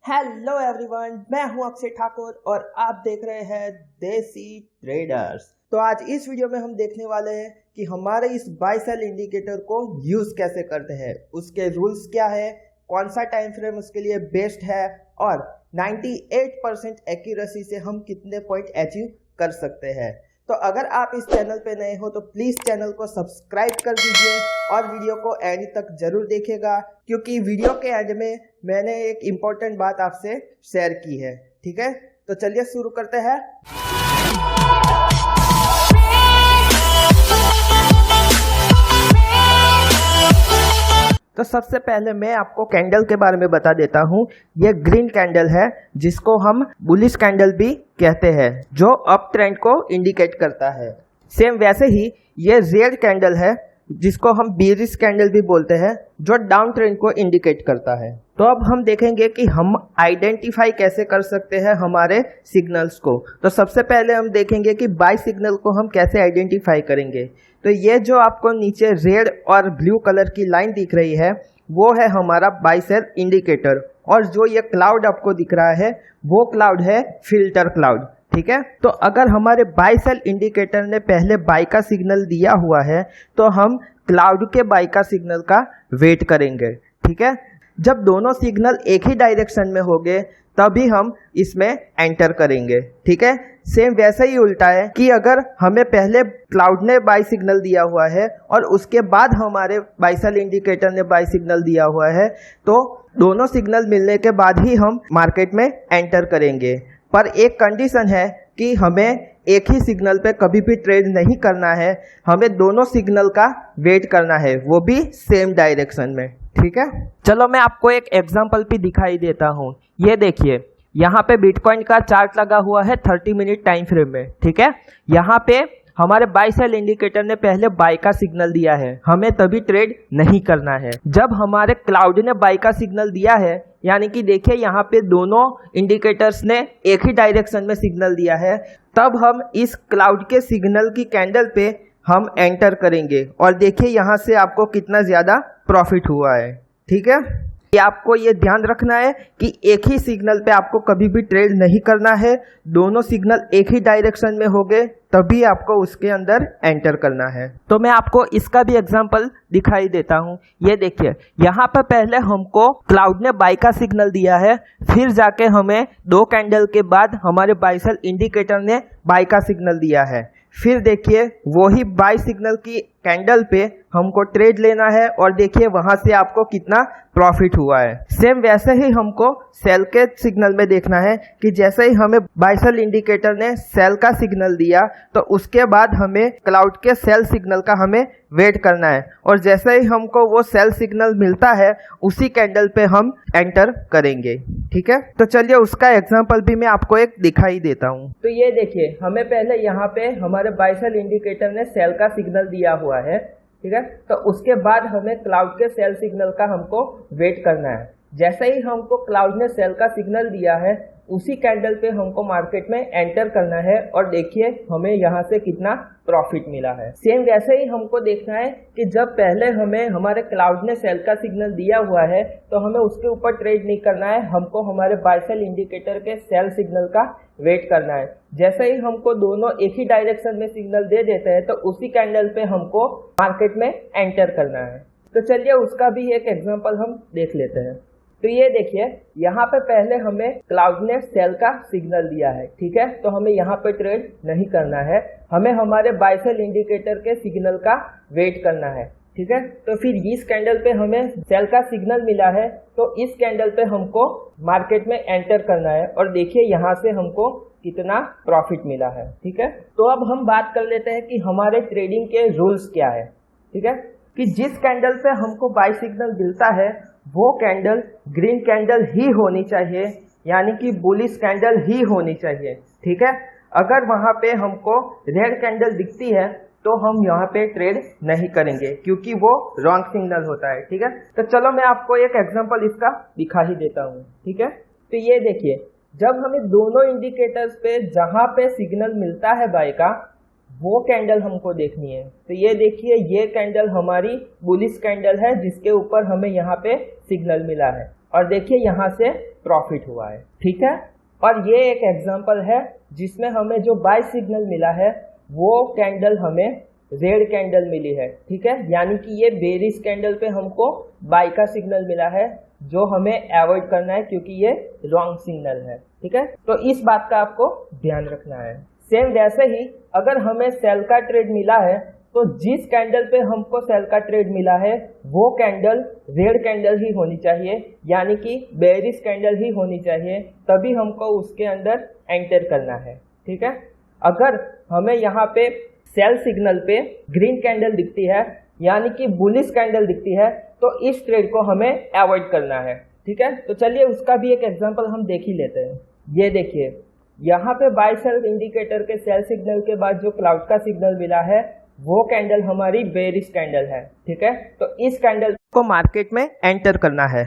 Hello everyone, मैं हूं अक्षय ठाकुर और आप देख रहे हैं देसी ट्रेडर्स। तो आज इस वीडियो में हम देखने वाले हैं कि हमारे इस बाय सेल इंडिकेटर को यूज कैसे करते हैं, उसके रूल्स क्या है, कौन सा टाइम फ्रेम उसके लिए बेस्ट है और 98% एक्यूरेसी से हम कितने पॉइंट अचीव कर सकते हैं। तो अगर आप इस चैनल पे नए हो तो प्लीज चैनल को सब्सक्राइब कर दीजिए और वीडियो को एंड तक जरूर देखिएगा, क्योंकि वीडियो के एंड में मैंने एक इम्पोर्टेंट बात आपसे शेयर की है। ठीक है, तो चलिए शुरू करते हैं। तो सबसे पहले मैं आपको कैंडल के बारे में बता देता हूँ। ये ग्रीन कैंडल है जिसको हम बुलिश कैंडल भी कहते हैं, जो अप ट्रेंड को इंडिकेट करता है। सेम वैसे ही ये रेड कैंडल है जिसको हम बीरिश कैंडल भी बोलते हैं, जो डाउन ट्रेंड को इंडिकेट करता है। तो अब हम देखेंगे कि हम आइडेंटिफाई कैसे कर सकते हैं हमारे सिग्नल्स को। तो सबसे पहले हम देखेंगे कि बाय सिग्नल को हम कैसे आइडेंटिफाई करेंगे। तो ये जो आपको नीचे रेड और ब्लू कलर की लाइन दिख रही है वो है हमारा बाय सेल इंडिकेटर, और जो ये क्लाउड आपको दिख रहा है वो क्लाउड है फिल्टर क्लाउड। ठीक है, तो अगर हमारे बाय सेल इंडिकेटर ने पहले बाय का सिग्नल दिया हुआ है तो हम क्लाउड के बाय का सिग्नल का वेट करेंगे। ठीक है, जब दोनों सिग्नल एक ही डायरेक्शन में होंगे तभी हम इसमें एंटर करेंगे। ठीक है, सेम वैसे ही उल्टा है कि अगर हमें पहले क्लाउड ने बाय सिग्नल दिया हुआ है और उसके बाद हमारे बाय सेल इंडिकेटर ने बाय सिग्नल दिया हुआ है तो दोनों सिग्नल मिलने के बाद ही हम मार्केट में एंटर करेंगे। पर एक कंडीशन है कि हमें एक ही सिग्नल पे कभी भी ट्रेड नहीं करना है, हमें दोनों सिग्नल का वेट करना है, वो भी सेम डायरेक्शन में। ठीक है, चलो मैं आपको एक एग्जांपल भी दिखाई देता हूँ। ये देखिए, यहाँ पे बिटकॉइन का चार्ट लगा हुआ है 30 मिनट टाइम फ्रेम में। ठीक है, यहाँ पे हमारे बाय सेल इंडिकेटर ने पहले बाय का सिग्नल दिया है, हमें तभी ट्रेड नहीं करना है। जब हमारे क्लाउड ने बाय का सिग्नल दिया है, यानी कि देखिए यहाँ पे दोनों इंडिकेटर्स ने एक ही डायरेक्शन में सिग्नल दिया है, तब हम इस क्लाउड के सिग्नल की कैंडल पे हम एंटर करेंगे और देखिए यहाँ से आपको कितना ज़्यादा प्रॉफिट हुआ है। ठीक है, ये आपको ये ध्यान रखना है कि एक ही सिग्नल पे आपको कभी भी ट्रेड नहीं करना है, दोनों सिग्नल एक ही डायरेक्शन में होंगे तभी आपको उसके अंदर एंटर करना है। तो मैं आपको इसका भी एग्जांपल दिखाई देता हूँ। ये देखिए, यहाँ पर पहले हमको क्लाउड ने बाय का सिग्नल दिया है, फिर जाके हमें 2 कैंडल के बाद हमारे बाय सेल इंडिकेटर ने बाय का सिग्नल दिया है। फिर देखिए वही बाय सिग्नल की कैंडल पे हमको ट्रेड लेना है और देखिए वहां से आपको कितना प्रॉफिट हुआ है। सेम वैसे ही हमको सेल के सिग्नल में देखना है कि जैसे ही हमें बाय सेल इंडिकेटर ने सेल का सिग्नल दिया तो उसके बाद हमें क्लाउड के सेल सिग्नल का हमें वेट करना है, और जैसे ही हमको वो सेल सिग्नल मिलता है उसी कैंडल पे हम एंटर करेंगे। ठीक है, तो चलिए उसका एग्जांपल भी मैं आपको एक दिखाई देता हूँ। तो ये देखिए, हमें पहले यहाँ पे हमारे बाय सेल इंडिकेटर ने सेल का सिग्नल दिया हुआ है। ठीक है, तो उसके बाद हमें क्लाउड के सेल सिग्नल का हमको वेट करना है। जैसे ही हमको क्लाउड ने सेल का सिग्नल दिया है उसी कैंडल पे हमको मार्केट में एंटर करना है और देखिए हमें यहाँ से कितना प्रॉफिट मिला है। सेम वैसे ही हमको देखना है कि जब पहले हमें हमारे क्लाउड ने सेल का सिग्नल दिया हुआ है तो हमें उसके ऊपर ट्रेड नहीं करना है, हमको हमारे बाय सेल इंडिकेटर के सेल सिग्नल का वेट करना है। जैसे ही हमको दोनों एक ही डायरेक्शन में सिग्नल दे देते हैं तो उसी कैंडल पे हमको मार्केट में एंटर करना है। तो चलिए उसका भी एक एग्जांपल हम देख लेते हैं। तो ये देखिए, यहाँ पे पहले हमें क्लाउड ने सेल का सिग्नल दिया है। ठीक है, तो हमें यहाँ पे ट्रेड नहीं करना है, हमें हमारे बाय सेल इंडिकेटर के सिग्नल का वेट करना है। ठीक है, तो फिर इस कैंडल पे हमें सेल का सिग्नल मिला है तो इस कैंडल पे हमको मार्केट में एंटर करना है और देखिए यहाँ से हमको कितना प्रॉफिट मिला है। ठीक है, तो अब हम बात कर लेते हैं कि हमारे ट्रेडिंग के रूल्स क्या है। ठीक है, कि जिस कैंडल पे हमको बाय सिग्नल मिलता है वो कैंडल ग्रीन कैंडल ही होनी चाहिए, यानी कि बुलिश कैंडल ही होनी चाहिए। ठीक है, अगर वहां पे हमको रेड कैंडल दिखती है तो हम यहाँ पे ट्रेड नहीं करेंगे क्योंकि वो रॉन्ग सिग्नल होता है। ठीक है, तो चलो मैं आपको एक एग्जांपल इसका दिखा ही देता हूँ। ठीक है, तो ये देखिए, जब हमें दोनों इंडिकेटर्स पे जहां पे सिग्नल मिलता है बाय का वो कैंडल हमको देखनी है। तो ये देखिए, ये कैंडल हमारी बुलिश कैंडल है जिसके ऊपर हमें यहाँ पे सिग्नल मिला है। और देखिए यहाँ से प्रॉफिट हुआ है, ठीक है। और ये एक एग्जांपल है जिसमें हमें जो बाय सिग्नल मिला है वो कैंडल हमें रेड कैंडल मिली है, ठीक है। यानी कि ये बेरिश कैंडल पे हमको बाय का सिग्नल मिला है जो हमें अवॉइड करना है क्योंकि ये रॉन्ग सिग्नल है, ठीक है। तो इस बात का आपको ध्यान रखना है। सेम वैसे ही अगर हमें सेल का ट्रेड मिला है तो जिस कैंडल पे हमको सेल का ट्रेड मिला है वो कैंडल रेड कैंडल ही होनी चाहिए, यानी कि बेरिश कैंडल ही होनी चाहिए, तभी हमको उसके अंदर एंटर करना है, ठीक है। अगर हमें यहाँ पे सेल सिग्नल पे ग्रीन कैंडल दिखती है यानी कि बुलिश कैंडल दिखती है तो इस ट्रेड को हमें अवॉइड करना है, ठीक है। तो चलिए उसका भी एक एग्जांपल हम देख ही लेते हैं। ये देखिए यहाँ पे बाय सेल इंडिकेटर के सेल सिग्नल के बाद जो क्लाउड का सिग्नल मिला है वो कैंडल हमारी बेरिश कैंडल है, ठीक है। तो इस कैंडल को मार्केट में एंटर करना है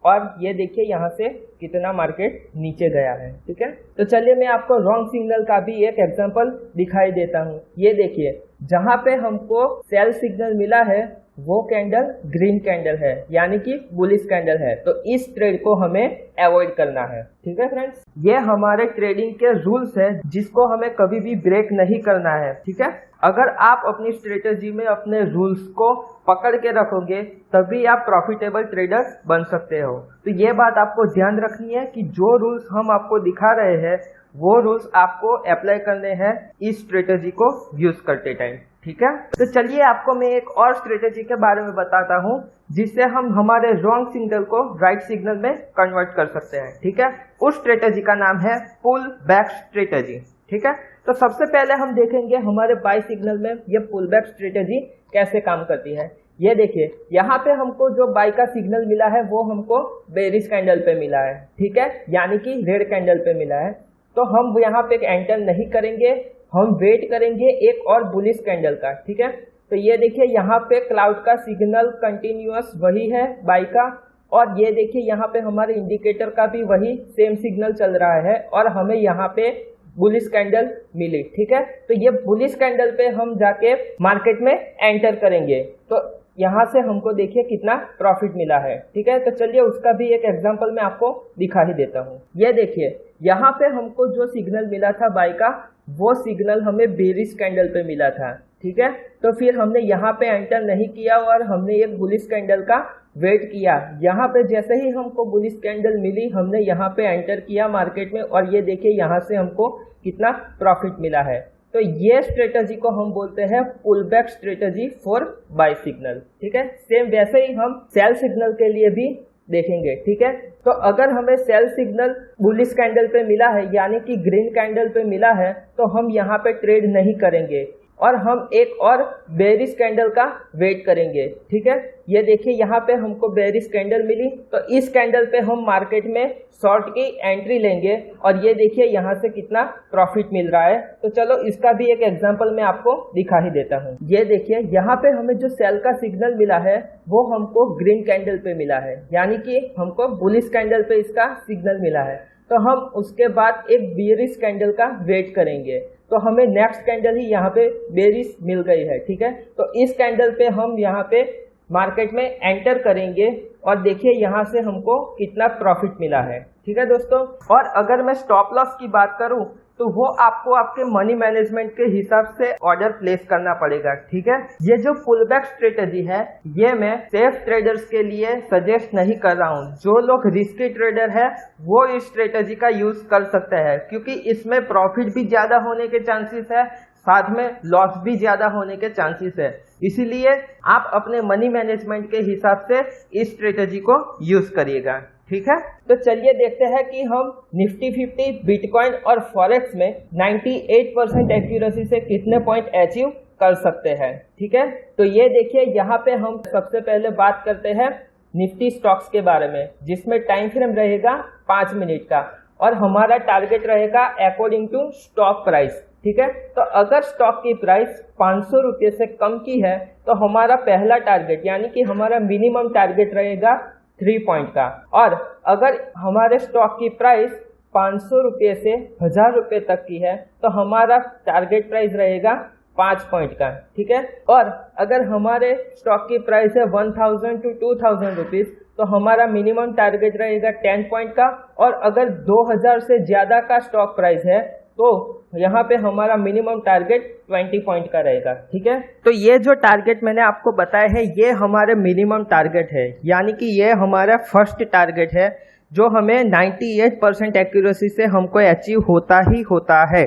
और ये देखिए यहाँ से कितना मार्केट नीचे गया है, ठीक है। तो चलिए मैं आपको रॉन्ग सिग्नल का भी एक एग्जांपल दिखाई देता हूँ। ये देखिए जहाँ पे हमको सेल सिग्नल मिला है वो कैंडल ग्रीन कैंडल है यानी कि बुलिश कैंडल है, तो इस ट्रेड को हमें अवॉइड करना है, ठीक है फ्रेंड्स। ये हमारे ट्रेडिंग के रूल्स है जिसको हमें कभी भी ब्रेक नहीं करना है, ठीक है। अगर आप अपनी स्ट्रेटेजी में अपने रूल्स को पकड़ के रखोगे तभी आप प्रॉफिटेबल ट्रेडर बन सकते हो। तो ये बात आपको ध्यान रखनी है कि जो रूल्स हम आपको दिखा रहे हैं वो रूल्स आपको अप्लाई करने हैं इस स्ट्रेटेजी को यूज करते टाइम, ठीक है। तो चलिए आपको मैं एक और स्ट्रेटेजी के बारे में बताता हूँ जिससे हम हमारे रॉन्ग सिग्नल को राइट सिग्नल में कन्वर्ट कर सकते हैं, ठीक है। उस स्ट्रेटेजी का नाम है पुल बैक स्ट्रेटेजी, ठीक है। तो सबसे पहले हम देखेंगे हमारे बाय सिग्नल में ये पुल बैक स्ट्रेटेजी कैसे काम करती है। ये देखिए यहाँ पे हमको जो बाय का सिग्नल मिला है वो हमको बेरिश कैंडल पे मिला है, ठीक है, यानी कि रेड कैंडल पे मिला है। तो हम यहाँ पे एंटर नहीं करेंगे, हम वेट करेंगे एक और बुलिश कैंडल का, ठीक है। तो ये देखिए यहाँ पे क्लाउड का सिग्नल कंटिन्यूअस वही है बाय का, और ये देखिए यहाँ पे हमारे इंडिकेटर का भी वही सेम सिग्नल चल रहा है और हमें यहाँ पे बुलिश कैंडल मिली, ठीक है। तो ये बुलिश कैंडल पे हम जाके मार्केट में एंटर करेंगे तो यहाँ से हमको देखिए कितना प्रॉफिट मिला है, ठीक है। तो चलिए उसका भी एक एग्जांपल मैं आपको दिखा ही देता हूँ। ये देखिए यहाँ पे हमको जो सिग्नल मिला था बाय का वो सिग्नल हमें बेरिश कैंडल पे मिला था, ठीक है। तो फिर हमने यहाँ पे एंटर नहीं किया और हमने एक बुलिश कैंडल का वेट किया। यहाँ पे जैसे ही हमको बुलिश कैंडल मिली हमने यहाँ पे एंटर किया मार्केट में और ये देखिए यहाँ से हमको कितना प्रॉफिट मिला है। तो ये स्ट्रेटजी को हम बोलते हैं pull back strategy for buy signal, ठीक है। सेम वैसे ही हम सेल सिग्नल के लिए भी देखेंगे, ठीक है। तो अगर हमें सेल सिग्नल बुलिश कैंडल पे मिला है यानी कि ग्रीन कैंडल पे मिला है तो हम यहाँ पे ट्रेड नहीं करेंगे और हम एक और बेरिश कैंडल का वेट करेंगे, ठीक है। ये देखिए यहाँ पे हमको बेरिश कैंडल मिली तो इस कैंडल पे हम मार्केट में शॉर्ट की एंट्री लेंगे और ये देखिए यहाँ से कितना प्रॉफिट मिल रहा है। तो चलो इसका भी एक एग्जांपल मैं आपको दिखा ही देता हूँ। ये देखिए यहाँ पे हमें जो सेल का सिग्नल मिला है वो हमको ग्रीन कैंडल पे मिला है यानी कि हमको बुलिश कैंडल पे इसका सिग्नल मिला है। तो हम उसके बाद एक बेरिश कैंडल का वेट करेंगे तो हमें नेक्स्ट कैंडल ही यहाँ पे बेरिश मिल गई है, ठीक है। तो इस कैंडल पे हम यहाँ पे मार्केट में एंटर करेंगे और देखिए यहाँ से हमको कितना प्रॉफिट मिला है, ठीक है दोस्तों। और अगर मैं स्टॉप लॉस की बात करूँ तो वो आपको आपके मनी मैनेजमेंट के हिसाब से ऑर्डर प्लेस करना पड़ेगा, ठीक है। ये जो पुल बैक स्ट्रेटेजी है ये मैं सेफ ट्रेडर्स के लिए सजेस्ट नहीं कर रहा हूँ। जो लोग रिस्की ट्रेडर है वो इस स्ट्रेटेजी का यूज कर सकते हैं क्योंकि इसमें प्रॉफिट भी ज्यादा होने के चांसेस है, साथ में लॉस भी ज्यादा होने के चांसेस है। इसीलिए आप अपने मनी मैनेजमेंट के हिसाब से इस स्ट्रेटेजी को यूज करिएगा, ठीक है। तो चलिए देखते हैं कि हम निफ्टी 50 बिटकॉइन और फॉरेक्स में 98% एक्यूरेसी से कितने पॉइंट अचीव कर सकते हैं, ठीक है। तो ये देखिए यहाँ पे हम सबसे पहले बात करते हैं निफ्टी स्टॉक्स के बारे में जिसमें टाइम फ्रेम रहेगा 5 मिनट का और हमारा टारगेट रहेगा अकॉर्डिंग टू स्टॉक प्राइस, ठीक है। तो अगर स्टॉक की प्राइस 500 रुपये से कम की है तो हमारा पहला टारगेट यानी कि हमारा मिनिमम टारगेट रहेगा 3 पॉइंट का, और अगर हमारे स्टॉक की प्राइस 500 रुपये से 1000 रुपये तक की है तो हमारा टारगेट प्राइस रहेगा 5 पॉइंट का, ठीक है। और अगर हमारे स्टॉक की प्राइस है 1000 to 2000 रुपीज तो हमारा मिनिमम टारगेट रहेगा 10 पॉइंट का, और अगर 2000 से ज़्यादा का स्टॉक प्राइस है तो यहाँ पे हमारा मिनिमम टारगेट 20 पॉइंट का रहेगा। ठीक है, तो ये जो टारगेट मैंने आपको बताया है ये हमारे मिनिमम टारगेट है, यानी कि ये हमारा फर्स्ट टारगेट है जो हमें 98% एक्यूरेसी से हमको अचीव होता ही होता है।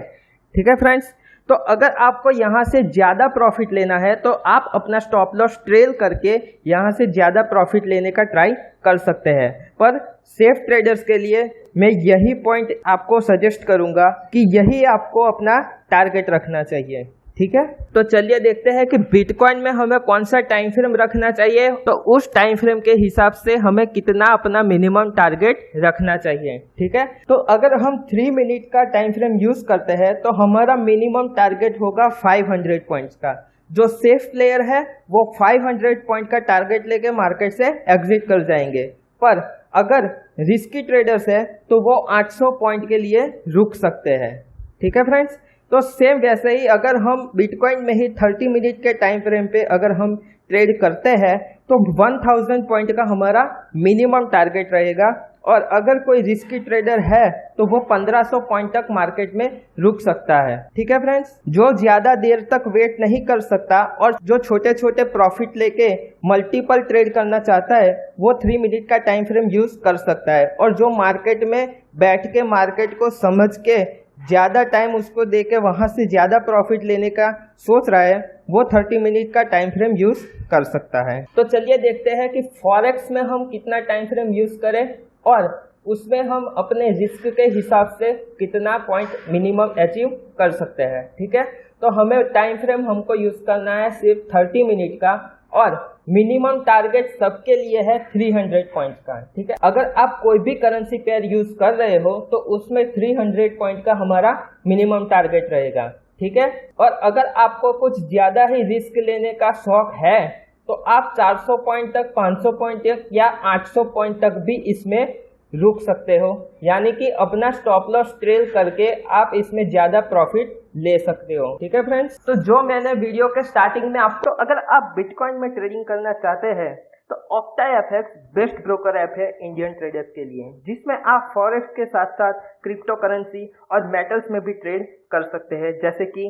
ठीक है फ्रेंड्स, तो अगर आपको यहाँ से ज़्यादा प्रॉफिट लेना है तो आप अपना स्टॉप लॉस ट्रेल करके यहाँ से ज़्यादा प्रॉफिट लेने का ट्राई कर सकते हैं, पर सेफ ट्रेडर्स के लिए मैं यही पॉइंट आपको सजेस्ट करूँगा कि यही आपको अपना टारगेट रखना चाहिए। ठीक है, तो चलिए देखते हैं कि बिटकॉइन में हमें कौन सा टाइम फ्रेम रखना चाहिए, तो उस टाइम फ्रेम के हिसाब से हमें कितना अपना मिनिमम टारगेट रखना चाहिए। ठीक है, तो अगर हम 3 मिनट का टाइम फ्रेम यूज करते हैं तो हमारा मिनिमम टारगेट होगा 500 पॉइंट्स का। जो सेफ प्लेयर है वो 500 पॉइंट का टारगेट लेके मार्केट से एग्जिट कर जाएंगे, पर अगर रिस्की ट्रेडर्स है तो वो 800 पॉइंट के लिए रुक सकते हैं। ठीक है फ्रेंड्स, तो सेम वैसे ही अगर हम बिटकॉइन में ही 30 मिनट के टाइम फ्रेम पे अगर हम ट्रेड करते हैं तो 1000 पॉइंट का हमारा मिनिमम टारगेट रहेगा, और अगर कोई रिस्की ट्रेडर है तो वो 1500 पॉइंट तक मार्केट में रुक सकता है। ठीक है फ्रेंड्स, जो ज़्यादा देर तक वेट नहीं कर सकता और जो छोटे छोटे प्रॉफिट लेके मल्टीपल ट्रेड करना चाहता है वो 3 मिनट का टाइम फ्रेम यूज कर सकता है, और जो मार्केट में बैठ के मार्केट को समझ के ज़्यादा टाइम उसको दे के वहाँ से ज़्यादा प्रॉफिट लेने का सोच रहा है वो 30 मिनट का टाइम फ्रेम यूज़ कर सकता है। तो चलिए देखते हैं कि फॉरेक्स में हम कितना टाइम फ्रेम यूज़ करें और उसमें हम अपने रिस्क के हिसाब से कितना पॉइंट मिनिमम अचीव कर सकते हैं। ठीक है, तो हमें टाइम फ्रेम हमको यूज़ करना है सिर्फ 30 मिनट का, और मिनिमम टारगेट सबके लिए है 300 पॉइंट्स का। ठीक है, अगर आप कोई भी करेंसी पेयर यूज कर रहे हो तो उसमें 300 पॉइंट का हमारा मिनिमम टारगेट रहेगा। ठीक है, और अगर आपको कुछ ज्यादा ही रिस्क लेने का शौक है तो आप 400 पॉइंट तक, 500 पॉइंट तक या 800 पॉइंट तक भी इसमें रुक सकते हो, यानी कि अपना स्टॉप लॉस ट्रेल करके आप इसमें ज्यादा प्रॉफिट ले सकते हो। ठीक है फ्रेंड्स, तो जो मैंने वीडियो के स्टार्टिंग में आपको, अगर आप बिटकॉइन में ट्रेडिंग करना चाहते हैं तो OctaFX बेस्ट ब्रोकर ऐप है इंडियन ट्रेडर्स के लिए, जिसमें आप फॉरेक्स के साथ साथ क्रिप्टो करेंसी और मेटल्स में भी ट्रेड कर सकते हैं, जैसे कि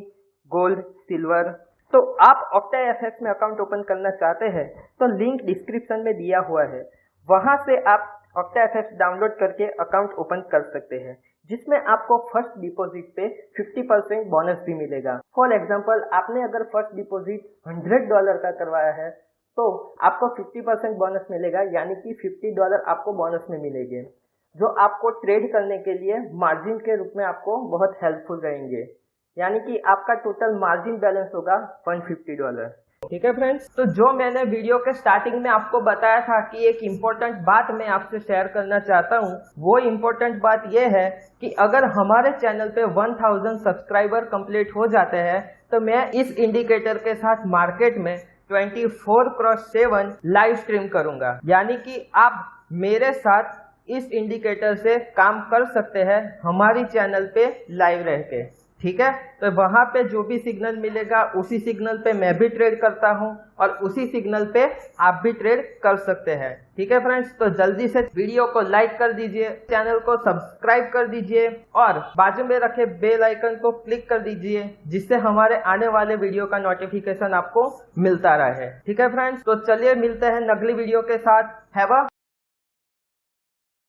गोल्ड, सिल्वर। तो आप OctaFX में अकाउंट ओपन करना चाहते हैं तो लिंक डिस्क्रिप्शन में दिया हुआ है, वहां से आप OctaFX डाउनलोड करके अकाउंट ओपन कर सकते हैं, जिसमें आपको फर्स्ट डिपॉजिट पे 50% बोनस भी मिलेगा। फॉर एग्जांपल, आपने अगर फर्स्ट डिपॉजिट $100 का करवाया है तो आपको 50% बोनस मिलेगा, यानी कि $50 आपको बोनस में मिलेंगे, जो आपको ट्रेड करने के लिए मार्जिन के रूप में आपको बहुत हेल्पफुल रहेंगे, यानी कि आपका टोटल मार्जिन बैलेंस होगा $150। ठीक है फ्रेंड्स, तो जो मैंने वीडियो के स्टार्टिंग में आपको बताया था कि एक इम्पोर्टेंट बात मैं आपसे शेयर करना चाहता हूँ, वो इम्पोर्टेंट बात यह है कि अगर हमारे चैनल पे 1000 सब्सक्राइबर कंप्लीट हो जाते हैं तो मैं इस इंडिकेटर के साथ मार्केट में 24/7 लाइव स्ट्रीम करूंगा, यानी कि आप मेरे साथ इस इंडिकेटर से काम कर सकते हैं हमारी चैनल पे लाइव रह के। ठीक है, तो वहां पे जो भी सिग्नल मिलेगा उसी सिग्नल पे मैं भी ट्रेड करता हूं और उसी सिग्नल पे आप भी ट्रेड कर सकते हैं। ठीक है फ्रेंड्स, तो जल्दी से वीडियो को लाइक कर दीजिए, चैनल को सब्सक्राइब कर दीजिए और बाजू में रखे बेल आइकन को क्लिक कर दीजिए, जिससे हमारे आने वाले वीडियो का नोटिफिकेशन आपको मिलता रहे। ठीक है फ्रेंड्स, तो चलिए मिलते हैं अगली वीडियो के साथ। Have a